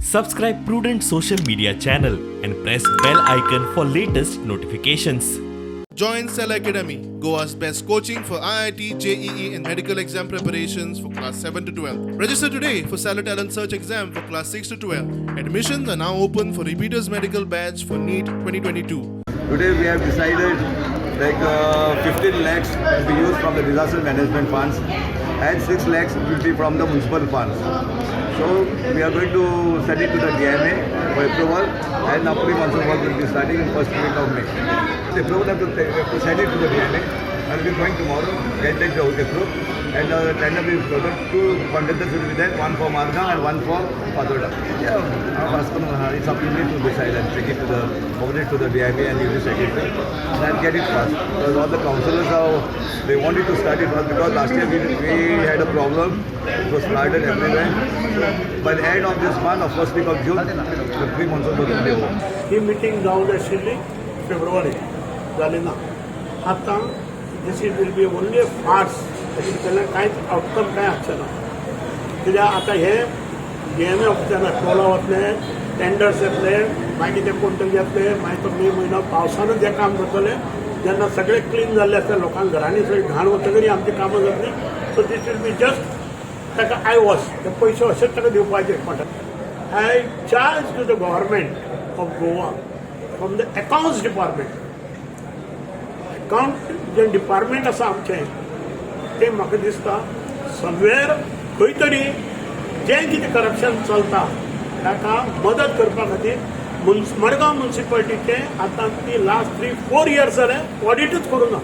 Subscribe Prudent Social Media channel and press bell icon for latest notifications. Join Cell Academy, Goa's best coaching for IIT, JEE and medical exam preparations for class 7 to 12. Register today for Cell Talent Search exam for class 6 to 12. Admissions are now open for repeaters medical batch for NEET 2022. Today we have decided 15 lakhs will be used from the disaster management funds and 6 lakhs will be from the municipal funds. So we are going to send it to the DMA for approval and now pre-monsoon work will be starting in first week of May. The approval have to send it to the DMA and we are going tomorrow, get that approved and the tender will be floated. 2 contenders will be there, one for Marga and one for Padoda. Yeah, it's up to me to decide and take it to the, forward it to the DMA and you secretary and get it fast. Because all the councillors they wanted to start it fast because last year we had a problem. It was flooded everywhere. By the end of this month, or first week of June, the pre-monsoon will be over. ही meeting जावन आशिल्ली फेब्रुवारी जाली ना आतां this is will be only a farce भितरल्यान कांयच outcome कांय आसचें ना कित्याक आतां हे DMA ऑफिसांत टोला वतले टेंडर्स येतले मागीर ते कोण तरी येतले मागीर तो मे म्हयनो पावसानूच हें काम जातलें जेन्ना सगळें क्लीन जाल्लें आसता लोकांक घरांनी सगळी घाण वतकरी आमची कामां जातलीं so this will be just ताका आय वॉश ते पयशे अशेंच ताका दिवपाचे पडटा I charge to the government of Goa from the accounts department account जे डिपार्टमेंट आसा आमचें तें म्हाका दिसता समवेर खंय तरी जें कितें करप्शन चलता ताका मदत करपा खातीर मडगांव म्युनिसिपालिटीचें आतां ती लास्ट 3-4 इयर्स जाले ऑडिटूच करूं ना